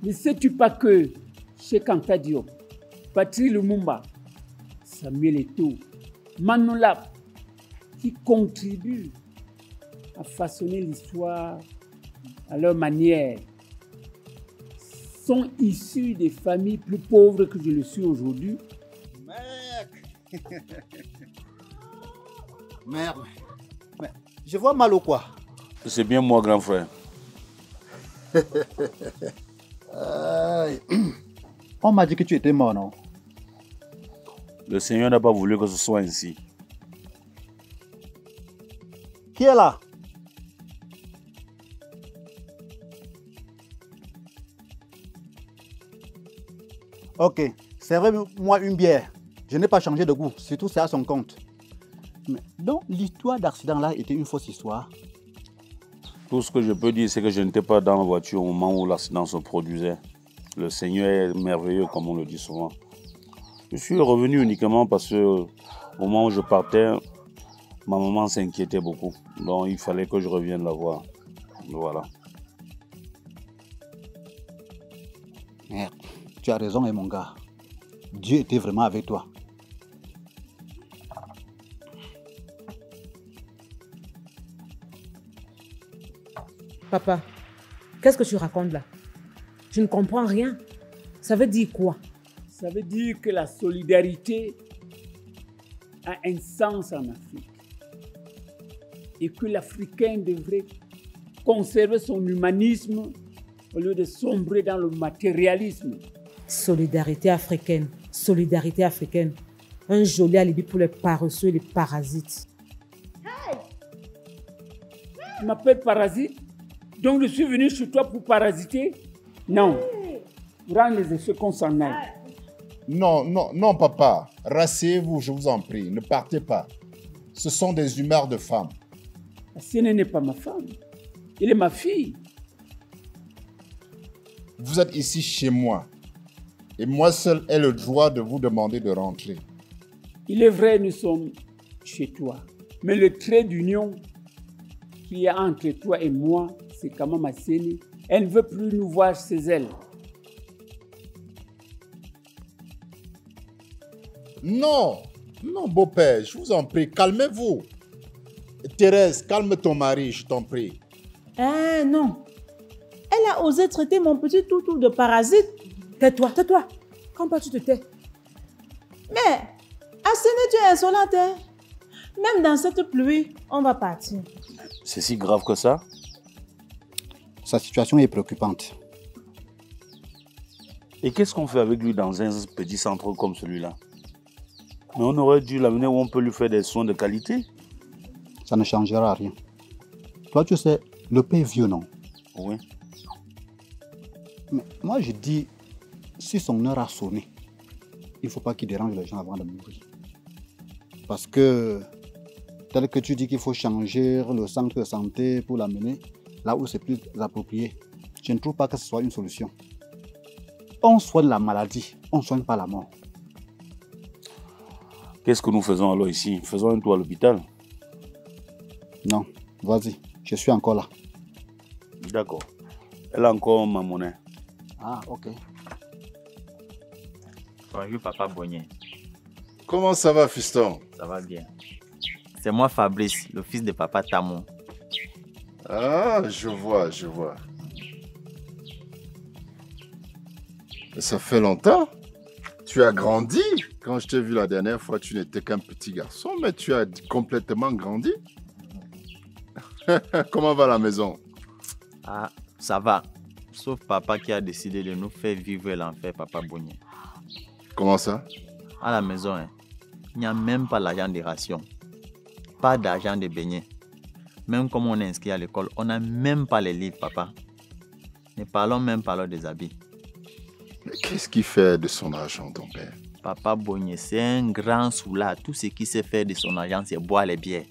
S3: Ne sais-tu pas que Cheikh Anta Diop, Patrice Lumumba, Samuel Eto'o, Manu Lap, qui contribuent à façonner l'histoire à leur manière, sont issus des familles plus pauvres que je le suis aujourd'hui.
S15: Merde. Je vois mal ou quoi?
S11: C'est bien moi, grand frère.
S8: On m'a dit que tu étais mort, non?
S11: Le Seigneur n'a pas voulu que ce soit ainsi.
S8: Qui est là? Ok, servez-moi une bière. Je n'ai pas changé de goût, surtout c'est à son compte. Mais donc, l'histoire d'accident là était une fausse histoire.
S11: Tout ce que je peux dire, c'est que je n'étais pas dans la voiture au moment où l'accident se produisait. Le Seigneur est merveilleux, comme on le dit souvent. Je suis revenu uniquement parce que au moment où je partais, ma maman s'inquiétait beaucoup. Donc, il fallait que je revienne la voir. Voilà.
S8: Merde, tu as raison, mon gars. Dieu était vraiment avec toi.
S4: Papa, qu'est-ce que tu racontes là? Je ne comprends rien. Ça veut dire quoi?
S3: Ça veut dire que la solidarité a un sens en Afrique. Et que l'Africain devrait conserver son humanisme au lieu de sombrer dans le matérialisme.
S4: Solidarité africaine, solidarité africaine. Un joli alibi pour les paresseux et les parasites.
S3: Tu m'appelles parasite? Donc je suis venu chez toi pour parasiter? Non. Rends les effets qu'on s'en aille.
S9: Non, non, non, papa. Rasseyez-vous, je vous en prie. Ne partez pas. Ce sont des humeurs de femmes.
S3: Asiene n'est pas ma femme. Elle est ma fille.
S9: Vous êtes ici chez moi. Et moi seul ai le droit de vous demander de rentrer.
S3: Il est vrai, nous sommes chez toi. Mais le trait d'union qu'il y a entre toi et moi, c'est quand même Asiene. Elle ne veut plus nous voir chez elle.
S9: Non, non, beau-père, je vous en prie, calmez-vous. Thérèse, calme ton mari, je t'en prie.
S6: Eh non. Elle a osé traiter mon petit toutou de parasite.
S4: Tais-toi, tais-toi. Quand pas tu te tais?
S6: Mais, Asséné, tu es insolente, hein? Même dans cette pluie, on va partir.
S11: C'est si grave que ça?
S15: Sa situation est préoccupante.
S11: Et qu'est-ce qu'on fait avec lui dans un petit centre comme celui-là? Mais on aurait dû l'amener où on peut lui faire des soins de qualité.
S15: Ça ne changera rien. Toi, tu sais, le père est vieux, non?
S11: Oui.
S15: Mais moi, je dis, si son heure a sonné, il ne faut pas qu'il dérange les gens avant de mourir. Parce que, tel que tu dis qu'il faut changer le centre de santé pour l'amener là où c'est plus approprié, je ne trouve pas que ce soit une solution. On soigne la maladie, on ne soigne pas la mort.
S11: Qu'est-ce que nous faisons alors ici? Faisons un tour à l'hôpital.
S15: Non, vas-y, je suis encore là.
S11: D'accord. Elle a encore ma monnaie.
S15: Ah, ok.
S16: Bonjour, papa Bogné.
S9: Comment ça va, fiston?
S16: Ça va bien. C'est moi, Fabrice, le fils de papa Tamon.
S9: Ah, je vois, je vois. Ça fait longtemps. Tu as grandi. Quand je t'ai vu la dernière fois, tu n'étais qu'un petit garçon, mais tu as complètement grandi. Comment va la maison?
S16: Ah, ça va. Sauf papa qui a décidé de nous faire vivre l'enfer, papa Bogné.
S9: Comment ça?
S16: À la maison, hein, il n'y a même pas l'argent de ration. Pas d'argent de beignets. Même comme on est inscrit à l'école, on n'a même pas les livres, papa. Ne parlons même pas des habits.
S9: Mais qu'est-ce qu'il fait de son argent, ton père?
S16: Papa Bogné, c'est un grand soulard. Tout ce qu'il sait faire de son argent, c'est boire les bières.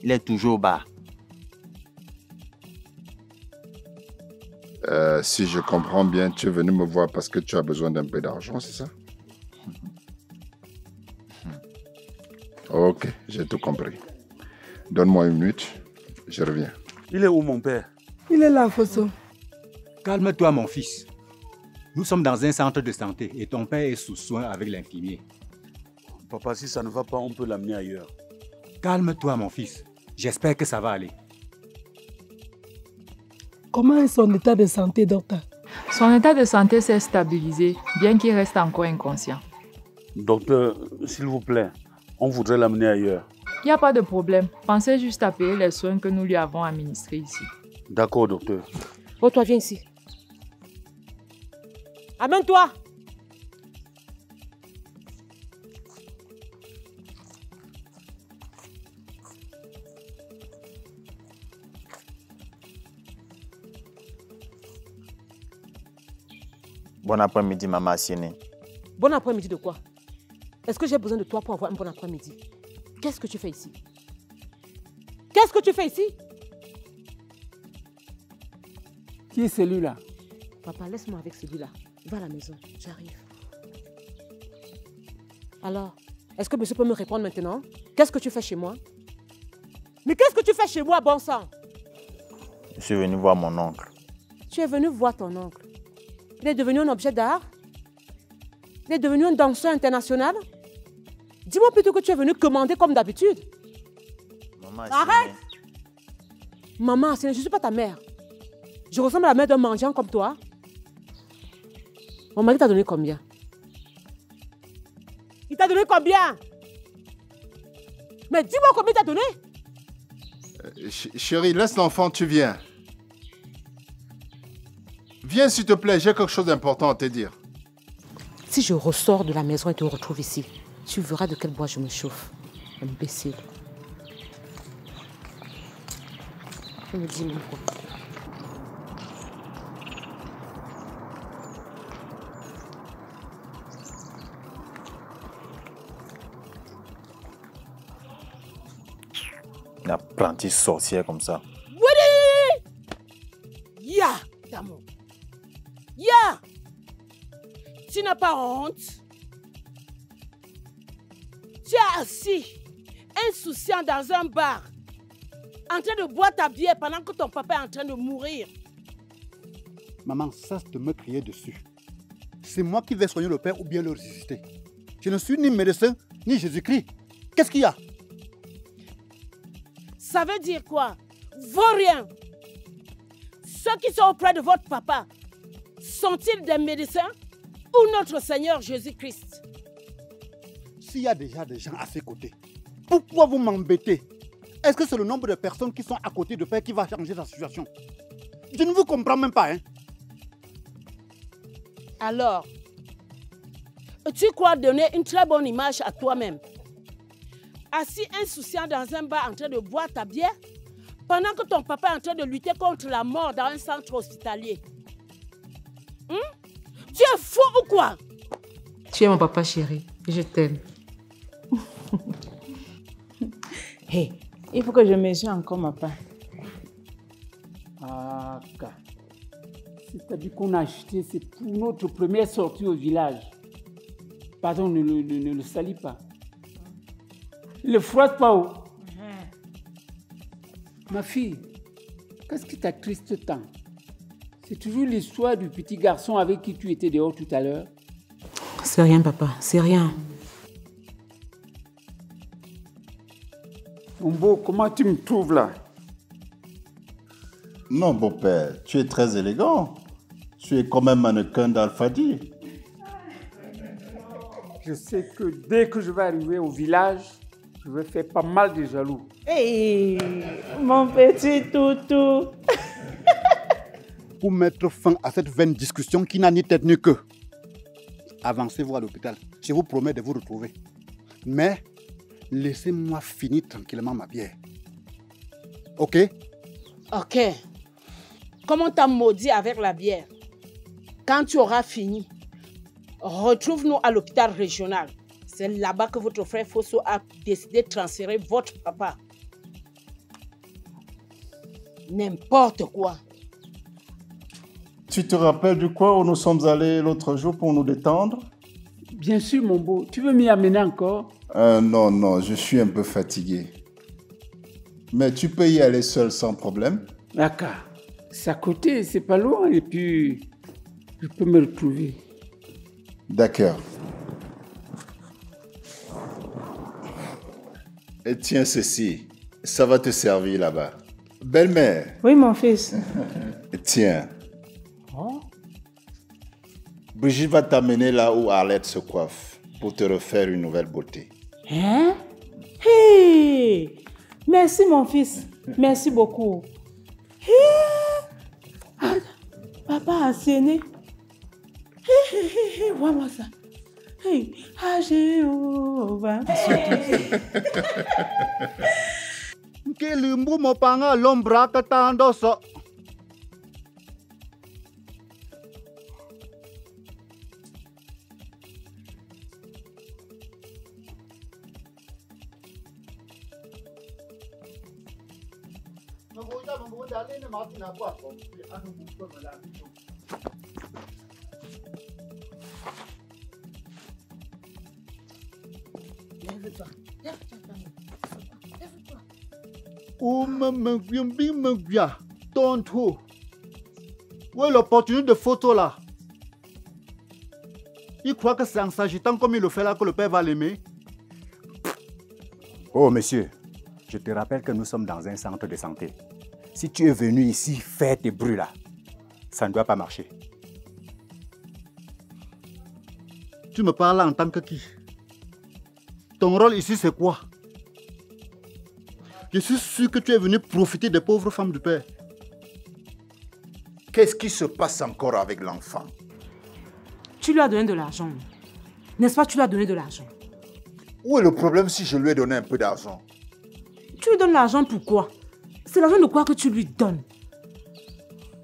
S16: Il est toujours bas.
S9: Si je comprends bien, tu es venu me voir parce que tu as besoin d'un peu d'argent, c'est ça? Ok, j'ai tout compris. Donne-moi une minute, je reviens.
S11: Il est où mon père?
S5: Il est là, Fosso.
S8: Calme-toi, mon fils. Nous sommes dans un centre de santé et ton père est sous soin avec l'infirmier.
S11: Papa, si ça ne va pas, on peut l'amener ailleurs.
S8: Calme-toi, mon fils. J'espère que ça va aller.
S5: Comment est son état de santé, docteur?
S17: Son état de santé s'est stabilisé, bien qu'il reste encore inconscient.
S11: Docteur, s'il vous plaît, on voudrait l'amener ailleurs.
S17: Il n'y a pas de problème. Pensez juste à payer les soins que nous lui avons administrés ici.
S11: D'accord, docteur.
S4: Oh, toi, viens ici. Amène-toi.
S16: Bon après-midi, maman Asséné.
S4: Bon après-midi de quoi? Est-ce que j'ai besoin de toi pour avoir un bon après-midi? Qu'est-ce que tu fais ici? Qu'est-ce que tu fais ici?
S3: Qui est celui-là?
S4: Papa, laisse-moi avec celui-là. Va à la maison, j'arrive. Alors, est-ce que monsieur peut me répondre maintenant? Qu'est-ce que tu fais chez moi? Mais qu'est-ce que tu fais chez moi, bon sang?
S16: Je suis venu voir mon oncle.
S4: Tu es venu voir ton oncle. Il est devenu un objet d'art? Il est devenu un danseur international? Dis-moi plutôt que tu es venu commander comme d'habitude.
S16: Maman
S4: Arrête! Maman, je ne suis pas ta mère. Je ressemble à la mère d'un mendiant comme toi. Mon mari t'a donné combien? Il t'a donné combien? Mais dis-moi combien il t'a donné?
S9: Chérie, laisse l'enfant, tu viens. Viens s'il te plaît, j'ai quelque chose d'important à te dire.
S4: Si je ressors de la maison et te retrouve ici, tu verras de quel bois je me chauffe. Imbécile. Je me dis même quoi.
S16: Une apprentie sorcière comme ça.
S4: Oui! Ya, Tamon. Ya! Tu n'as pas honte? Tu es assis, insouciant dans un bar, en train de boire ta bière pendant que ton papa est en train de mourir.
S15: Maman, cesse de me crier dessus. C'est moi qui vais soigner le père ou bien le ressusciter. Je ne suis ni médecin, ni Jésus-Christ. Qu'est-ce qu'il y a?
S18: Ça veut dire quoi? Vaut rien. Ceux qui sont auprès de votre papa, sont-ils des médecins ou notre Seigneur Jésus-Christ?
S15: S'il y a déjà des gens à ses côtés, pourquoi vous m'embêtez? Est-ce que c'est le nombre de personnes qui sont à côté de père qui va changer la situation? Je ne vous comprends même pas, hein?
S18: Alors, tu crois donner une très bonne image à toi-même? Assis insouciant dans un bar en train de boire ta bière, pendant que ton papa est en train de lutter contre la mort dans un centre hospitalier. Tu es fou ou quoi?
S4: Tu es mon papa chéri, et je t'aime.
S6: Hey, il faut que je mesure encore ma part.
S3: Ah, c'est-à-dire qu'on a acheté, c'est pour notre première sortie au village. Pardon, ne le salis pas. Ne le froisse pas. Oh. Ma fille, qu'est-ce qui t'attriste tant? C'est toujours l'histoire du petit garçon avec qui tu étais dehors tout à l'heure?
S4: C'est rien, papa, c'est rien.
S3: Mon beau, comment tu me trouves là?
S9: Non, beau-père, tu es très élégant. Tu es comme un mannequin d'Alfadi.
S3: Je sais que dès que je vais arriver au village, je vais faire pas mal de jaloux.
S6: Hey, mon petit toutou.
S15: Pour mettre fin à cette vaine discussion qui n'a ni tête ni queue, avancez-vous à l'hôpital. Je vous promets de vous retrouver. Mais laissez-moi finir tranquillement ma bière. Ok?
S18: Ok. Comme on t'a maudit avec la bière, quand tu auras fini, retrouve-nous à l'hôpital régional. C'est là-bas que votre frère Fosso a décidé de transférer votre papa. N'importe quoi.
S9: Tu te rappelles de quoi où nous sommes allés l'autre jour pour nous détendre?
S3: Bien sûr, mon beau. Tu veux m'y amener encore?
S9: Non, je suis un peu fatigué. Mais tu peux y aller seul sans problème.
S3: D'accord. C'est à côté, c'est pas loin et puis je peux me retrouver.
S9: D'accord. Et tiens ceci, ça va te servir là-bas. Belle-mère.
S6: Oui, mon fils.
S9: Tiens.
S6: Oh.
S9: Brigitte va t'amener là où Arlette se coiffe pour te refaire une nouvelle beauté.
S6: Hein? Hey! Merci, mon fils. Merci beaucoup. Hey! Ah, papa a saigné. Hey, vois-moi ça. Hey, ah, Jéhovah.
S15: Que limbu mopanga lombra katando so.
S18: Lève-toi. Lève-toi.
S15: Où est l'opportunité de photo là? Il croit que c'est en s'agitant comme il le fait là que le père va l'aimer?
S7: Oh, monsieur, je te rappelle que nous sommes dans un centre de santé. Si tu es venu ici faire tes bruits là, ça ne doit pas marcher.
S15: Tu me parles en tant que qui? Ton rôle ici, c'est quoi? Je suis sûr que tu es venu profiter des pauvres femmes du père.
S9: Qu'est-ce qui se passe encore avec l'enfant?
S4: Tu lui as donné de l'argent. N'est-ce pas, tu lui as donné de l'argent?
S9: Où est le problème si je lui ai donné un peu d'argent?
S4: Tu lui donnes l'argent pourquoi? C'est l'argent de quoi que tu lui donnes?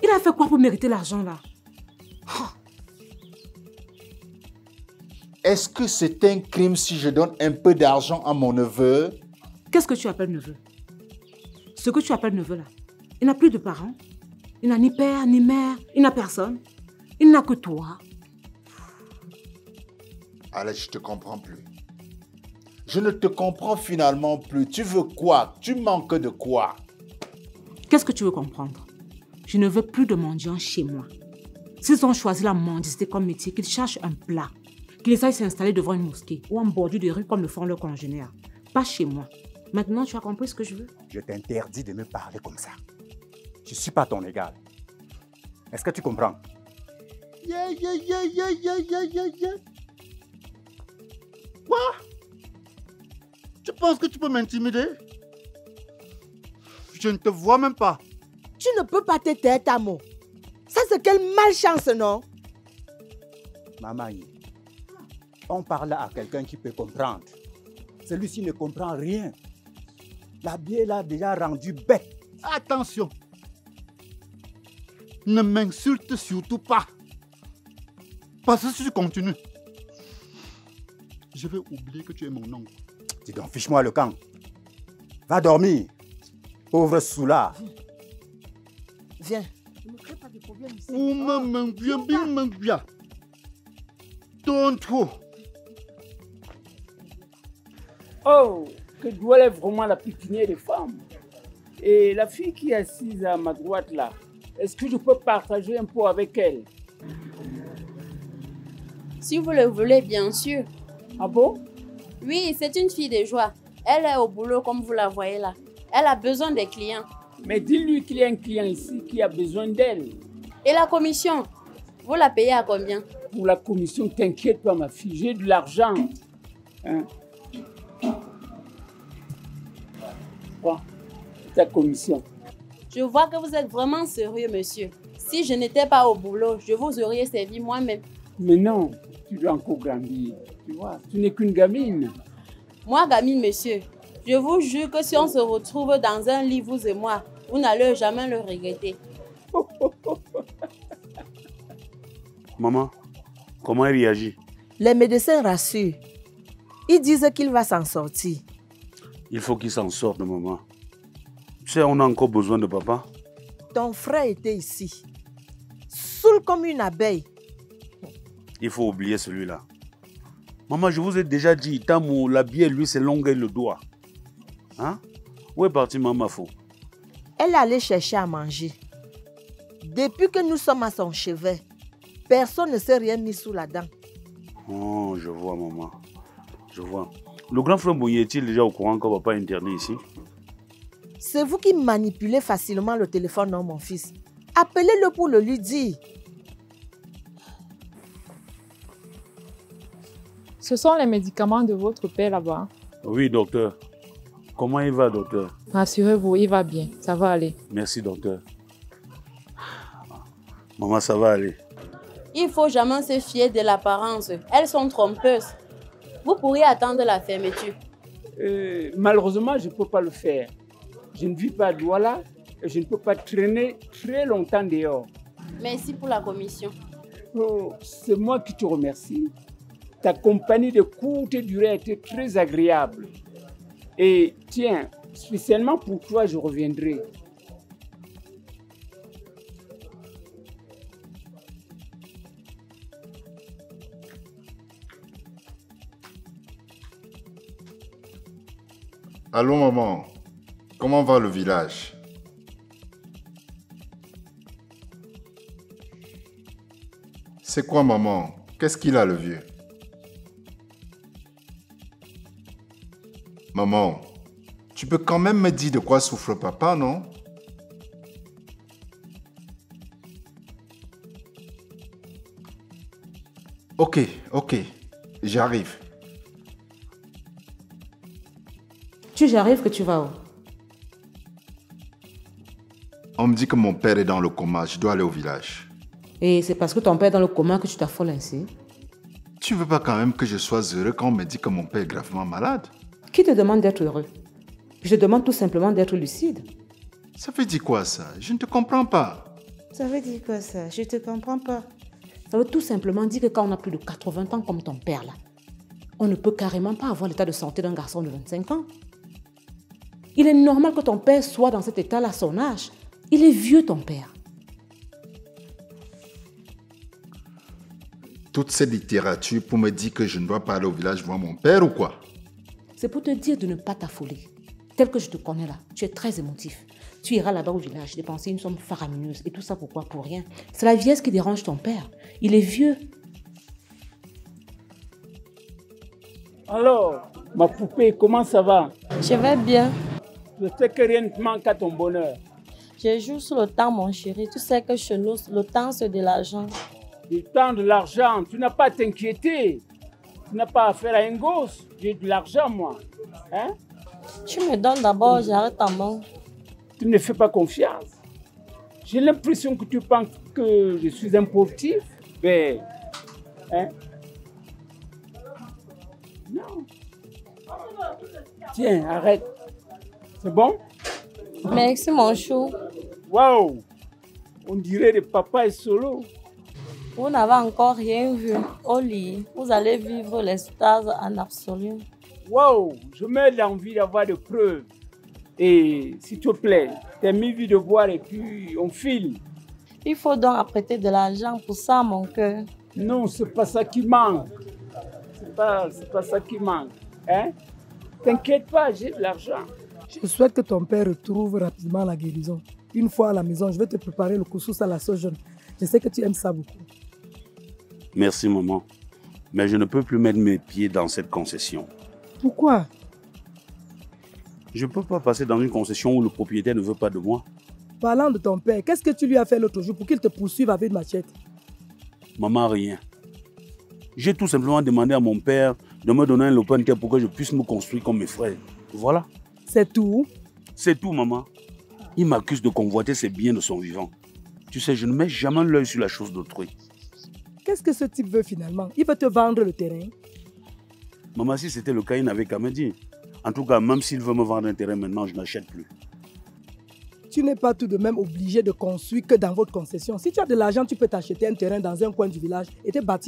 S4: Il a fait quoi pour mériter l'argent là?
S9: Est-ce que c'est un crime si je donne un peu d'argent à mon neveu?
S4: Qu'est-ce que tu appelles neveu? Ce que tu appelles neveu là, il n'a plus de parents. Il n'a ni père, ni mère. Il n'a personne. Il n'a que toi.
S9: Allez, je te comprends plus. Je ne te comprends finalement plus. Tu veux quoi? Tu manques de quoi?
S4: Qu'est-ce que tu veux comprendre? Je ne veux plus de mendiants chez moi. S'ils ont choisi la mendicité comme métier, qu'ils cherchent un plat, qu'ils aillent s'installer devant une mosquée ou en bordure de rue comme le font leurs congénères. Pas chez moi. Maintenant, tu as compris ce que je veux?
S7: Je t'interdis de me parler comme ça. Je ne suis pas ton égal. Est-ce que tu comprends?
S15: Yeah. Quoi? Tu penses que tu peux m'intimider? Je ne te vois même pas.
S12: Tu ne peux pas te taire, Tamo. Ça, c'est quelle malchance, non?
S7: Maman, on parle à quelqu'un qui peut comprendre. Celui-ci ne comprend rien. La bière l'a déjà rendu bête.
S15: Attention. Ne m'insulte surtout pas. Parce que si tu continues, je vais oublier que tu es mon oncle.
S7: Dis donc, fiche-moi le camp. Va dormir. Pauvre soulard.
S12: Viens.
S3: Oh, que doit être vraiment la pépinière des femmes. Et la fille qui est assise à ma droite là, est-ce que je peux partager un pot avec elle?
S19: Si vous le voulez, bien sûr.
S3: Ah bon?
S19: Oui, c'est une fille de joie. Elle est au boulot comme vous la voyez là. Elle a besoin des clients.
S3: Mais dis-lui qu'il y a un client ici qui a besoin d'elle.
S19: Et la commission? Vous la payez à combien?
S3: Pour la commission, t'inquiète pas ma fille, j'ai de l'argent. Hein? Quoi? Ta commission.
S19: Je vois que vous êtes vraiment sérieux, monsieur. Si je n'étais pas au boulot, je vous aurais servi moi-même.
S3: Mais non, tu dois encore grandir. Tu vois, tu n'es qu'une gamine.
S19: Moi, gamine, monsieur, je vous jure que si on se retrouve dans un lit, vous et moi, vous n'allez jamais le regretter.
S11: Maman, comment elle réagit?
S12: Les médecins rassurent. Ils disent qu'il va s'en sortir.
S11: Il faut qu'il s'en sorte, maman. Tu sais, on a encore besoin de papa.
S12: Ton frère était ici, saoul comme une abeille.
S11: Il faut oublier celui-là. Maman, je vous ai déjà dit, Tamo, la bière, lui, c'est longue et le doigt. Hein? Où est partie Maman Fo?
S12: Elle allait chercher à manger. Depuis que nous sommes à son chevet, personne ne s'est rien mis sous la dent.
S11: Oh, je vois, maman. Je vois. Le grand frère Bouye est-il déjà au courant que papa est interné ici?
S12: C'est vous qui manipulez facilement le téléphone, non, mon fils. Appelez-le pour le lui dire.
S17: Ce sont les médicaments de votre père là-bas.
S11: Oui, docteur. Comment il va, docteur?
S17: Rassurez-vous, il va bien. Ça va aller.
S11: Merci, docteur. Maman, ça va aller.
S19: Il ne faut jamais se fier de l'apparence. Elles sont trompeuses. Vous pourriez attendre la fermeture.
S3: Malheureusement, je ne peux pas le faire. Je ne vis pas à Douala et je ne peux pas traîner très longtemps dehors.
S19: Merci pour la commission.
S3: Oh, c'est moi qui te remercie. Ta compagnie de courte durée a été très agréable. Et tiens, spécialement pour toi, je reviendrai.
S9: Allô maman, comment va le village? C'est quoi maman? Qu'est-ce qu'il a le vieux? Maman, tu peux quand même me dire de quoi souffre papa, non? Ok, j'arrive.
S4: J'arrive que tu vas où?
S9: On me dit que mon père est dans le coma, je dois aller au village.
S4: Et c'est parce que ton père est dans le coma que tu t'affoles ainsi?
S9: Tu veux pas quand même que je sois heureux quand on me dit que mon père est gravement malade?
S4: Qui te demande d'être heureux? Je te demande tout simplement d'être lucide.
S9: Ça veut dire quoi ça? Je ne te comprends pas.
S4: Ça veut dire quoi ça? Je te comprends pas. Ça veut tout simplement dire que quand on a plus de 80 ans comme ton père là, on ne peut carrément pas avoir l'état de santé d'un garçon de 25 ans. Il est normal que ton père soit dans cet état-là à son âge. Il est vieux, ton père.
S9: Toute cette littérature pour me dire que je ne dois pas aller au village voir mon père ou quoi?
S4: C'est pour te dire de ne pas t'affoler. Tel que je te connais là, tu es très émotif. Tu iras là-bas au village dépenser une somme faramineuse. Et tout ça pourquoi? Pour rien. C'est la vieillesse qui dérange ton père. Il est vieux.
S3: Alors, ma poupée, comment ça va?
S19: Je vais bien.
S3: Je sais que rien ne te manque à ton bonheur.
S19: Je joue sur le temps, mon chéri. Tu sais que chez nous, le temps, c'est de l'argent.
S3: Le temps, de l'argent, tu n'as pas à t'inquiéter. Tu n'as pas affaire à un gosse. J'ai de l'argent, moi. Hein?
S19: Tu me donnes d'abord, j'arrête ta main.
S3: Tu ne fais pas confiance. J'ai l'impression que tu penses que je suis un pauvretif. Mais, hein? Non. Tiens, arrête. C'est bon?
S19: Merci, mon chou.
S3: Waouh! On dirait que papa est solo.
S19: Vous n'avez encore rien vu. Au lit, vous allez vivre l'extase en absolu.
S3: Waouh! Je mets l'envie d'avoir des preuves. Et s'il te plaît, t'as mis envie de voir et puis on file.
S19: Il faut donc apprêter de l'argent pour ça, mon cœur.
S3: Non, c'est pas ça qui manque. C'est pas ça qui manque. Hein? T'inquiète pas, j'ai de l'argent.
S5: Je souhaite que ton père retrouve rapidement la guérison. Une fois à la maison, je vais te préparer le couscous à la sauce jaune. Je sais que tu aimes ça beaucoup.
S11: Merci, maman. Mais je ne peux plus mettre mes pieds dans cette concession.
S5: Pourquoi?
S11: Je ne peux pas passer dans une concession où le propriétaire ne veut pas de moi.
S5: Parlant de ton père, qu'est-ce que tu lui as fait l'autre jour pour qu'il te poursuive avec une machette?
S11: Maman, rien. J'ai tout simplement demandé à mon père de me donner un lopin de terre pour que je puisse me construire comme mes frères. Voilà.
S5: C'est tout?
S11: C'est tout, maman. Il m'accuse de convoiter ses biens de son vivant. Tu sais, je ne mets jamais l'œil sur la chose d'autrui.
S5: Qu'est-ce que ce type veut finalement? Il veut te vendre le terrain?
S11: Maman, si c'était le cas, il n'avait qu'à me dire. En tout cas, même s'il veut me vendre un terrain maintenant, je n'achète plus.
S5: Tu n'es pas tout de même obligé de construire que dans votre concession. Si tu as de l'argent, tu peux t'acheter un terrain dans un coin du village et te bâtir